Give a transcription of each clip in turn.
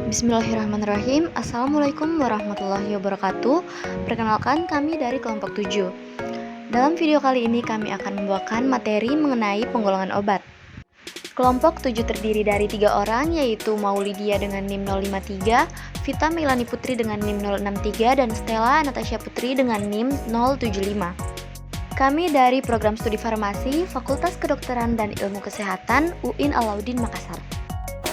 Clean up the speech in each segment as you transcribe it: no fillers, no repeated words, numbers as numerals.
Bismillahirrahmanirrahim. Assalamualaikum warahmatullahi wabarakatuh. Perkenalkan, kami dari kelompok 7. Dalam video kali ini kami akan membawakan materi mengenai penggolongan obat. Kelompok 7 terdiri dari 3 orang, yaitu Maulidia dengan NIM 053, Vita Meilani Putri dengan NIM 063, dan Stella Natasha Putri dengan NIM 075. Kami dari Program Studi Farmasi, Fakultas Kedokteran dan Ilmu Kesehatan, UIN Alauddin Makassar.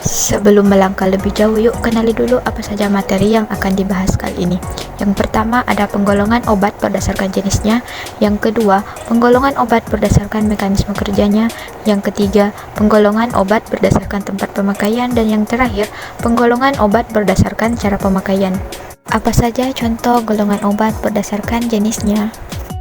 Sebelum melangkah lebih jauh, yuk kenali dulu apa saja materi yang akan dibahas kali ini. Yang pertama ada penggolongan obat berdasarkan jenisnya. Yang kedua, penggolongan obat berdasarkan mekanisme kerjanya. Yang ketiga, penggolongan obat berdasarkan tempat pemakaian. Dan yang terakhir, penggolongan obat berdasarkan cara pemakaian. Apa saja contoh golongan obat berdasarkan jenisnya?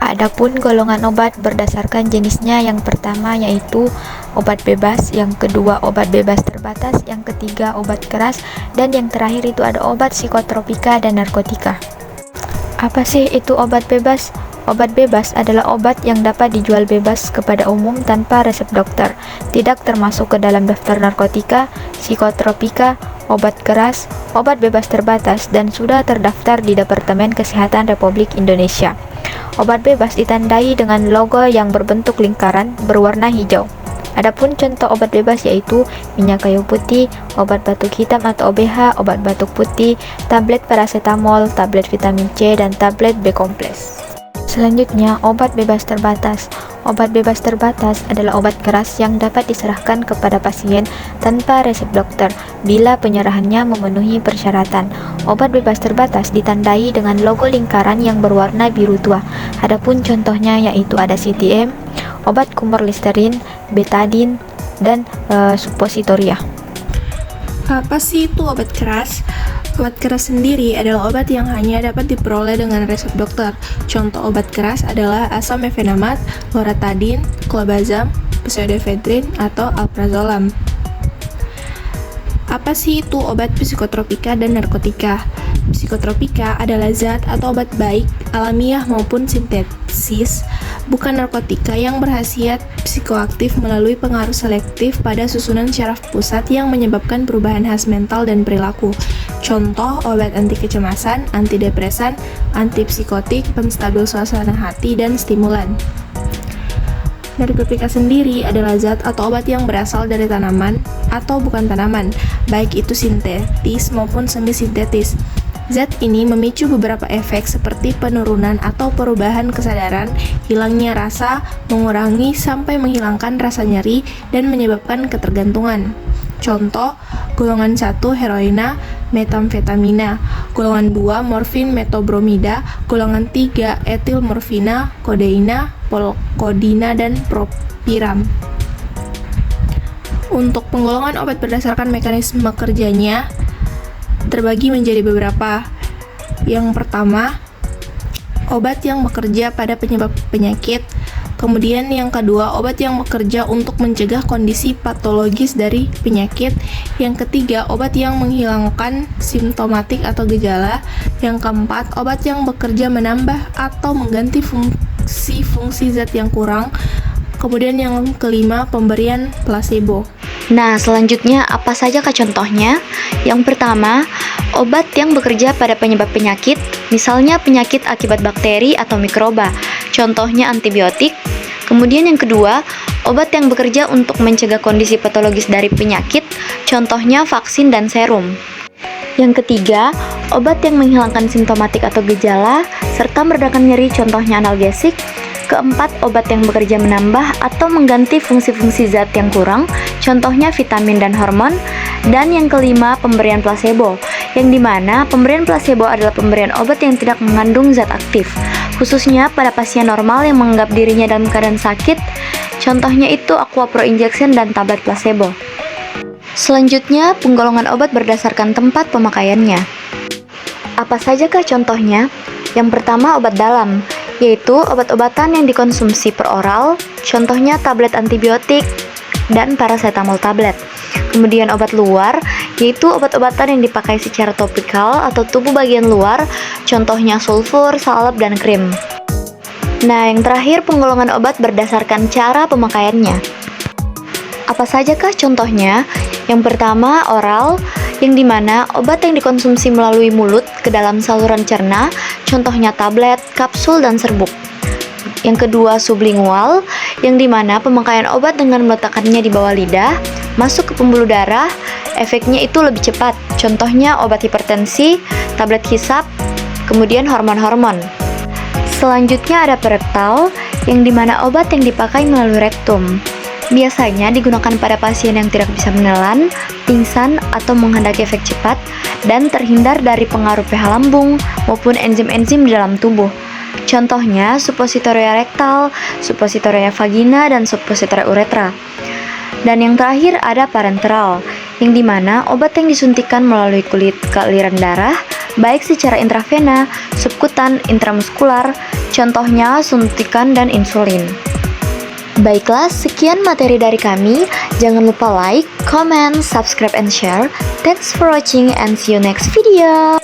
Adapun golongan obat berdasarkan jenisnya, yang pertama yaitu obat bebas, yang kedua obat bebas terbatas, yang ketiga obat keras, dan yang terakhir itu ada obat psikotropika dan narkotika. Apa sih itu obat bebas? Obat bebas adalah obat yang dapat dijual bebas kepada umum tanpa resep dokter, tidak termasuk ke dalam daftar narkotika, psikotropika, obat keras, obat bebas terbatas, dan sudah terdaftar di Departemen Kesehatan Republik Indonesia. Obat bebas ditandai dengan logo yang berbentuk lingkaran berwarna hijau. Adapun contoh obat bebas yaitu minyak kayu putih, obat batuk hitam atau OBH, obat batuk putih, tablet paracetamol, tablet vitamin C, dan tablet B kompleks. Selanjutnya, obat bebas terbatas. Obat bebas terbatas adalah obat keras yang dapat diserahkan kepada pasien tanpa resep dokter bila penyerahannya memenuhi persyaratan. Obat bebas terbatas ditandai dengan logo lingkaran yang berwarna biru tua. Adapun contohnya yaitu ada CTM, obat kumur listerin, betadine, dan suppositoria. Apa sih itu obat keras? Obat keras sendiri adalah obat yang hanya dapat diperoleh dengan resep dokter. Contoh obat keras adalah asam mefenamat, loratadin, clobazam, pseudoephedrine, atau alprazolam. Apa sih itu obat psikotropika dan narkotika? Psikotropika adalah zat atau obat baik, alamiah maupun sintesis, bukan narkotika yang berkhasiat psikoaktif melalui pengaruh selektif pada susunan syaraf pusat yang menyebabkan perubahan khas mental dan perilaku. Contoh obat anti kecemasan, antidepresan, antipsikotik, penstabil suasana hati, dan stimulan. Narkotika sendiri adalah zat atau obat yang berasal dari tanaman atau bukan tanaman, baik itu sintetis maupun semi-sintetis. Zat ini memicu beberapa efek seperti penurunan atau perubahan kesadaran, hilangnya rasa, mengurangi sampai menghilangkan rasa nyeri, dan menyebabkan ketergantungan. Contoh, golongan 1 heroina, metamfetamina, golongan 2 morfin metobromida, golongan 3 etil morfina, kodeina, polkodina, dan propiram. Untuk penggolongan obat berdasarkan mekanisme kerjanya terbagi menjadi beberapa. Yang pertama, obat yang bekerja pada penyebab penyakit. Kemudian yang kedua, obat yang bekerja untuk mencegah kondisi patologis dari penyakit. Yang ketiga, obat yang menghilangkan simptomatik atau gejala. Yang keempat, obat yang bekerja menambah atau mengganti fungsi zat yang kurang. Kemudian yang kelima, pemberian placebo. Nah, selanjutnya apa saja contohnya? Yang pertama, obat yang bekerja pada penyebab penyakit, misalnya penyakit akibat bakteri atau mikroba, contohnya antibiotik. Kemudian yang kedua, obat yang bekerja untuk mencegah kondisi patologis dari penyakit, contohnya vaksin dan serum. Yang ketiga, obat yang menghilangkan simptomatik atau gejala, serta meredakan nyeri, contohnya analgesik. Keempat, obat yang bekerja menambah atau mengganti fungsi-fungsi zat yang kurang, contohnya vitamin dan hormon. Dan yang kelima, pemberian placebo, yang dimana pemberian placebo adalah pemberian obat yang tidak mengandung zat aktif, khususnya pada pasien normal yang menganggap dirinya dalam keadaan sakit, contohnya itu Aquapro Injection dan tablet placebo. Selanjutnya, penggolongan obat berdasarkan tempat pemakaiannya. Apa sajakah contohnya? Yang pertama, obat dalam, yaitu obat-obatan yang dikonsumsi per oral, contohnya tablet antibiotik dan paracetamol tablet. Kemudian obat luar, yaitu obat-obatan yang dipakai secara topikal atau tubuh bagian luar, contohnya sulfur, salep, dan krim. Nah, yang terakhir penggolongan obat berdasarkan cara pemakaiannya. Apa sajakah contohnya? Yang pertama, oral, yang dimana obat yang dikonsumsi melalui mulut ke dalam saluran cerna, contohnya tablet, kapsul, dan serbuk. Yang kedua, sublingual, yang dimana pemakaian obat dengan meletakkannya di bawah lidah, masuk ke pembuluh darah, efeknya itu lebih cepat, contohnya obat hipertensi, tablet hisap, kemudian hormon-hormon. Selanjutnya ada perektal, yang dimana obat yang dipakai melalui rektum. Biasanya digunakan pada pasien yang tidak bisa menelan, pingsan, atau menghendaki efek cepat, dan terhindar dari pengaruh pH lambung maupun enzim-enzim di dalam tubuh. Contohnya suppositoria rektal, suppositoria vagina, dan suppositoria uretra. Dan yang terakhir ada parenteral, yang dimana obat yang disuntikan melalui kulit ke aliran darah, baik secara intravena, subkutan, intramuskular, contohnya suntikan dan insulin. Baiklah, sekian materi dari kami. Jangan lupa like, comment, subscribe, and share. Thanks for watching and see you next video.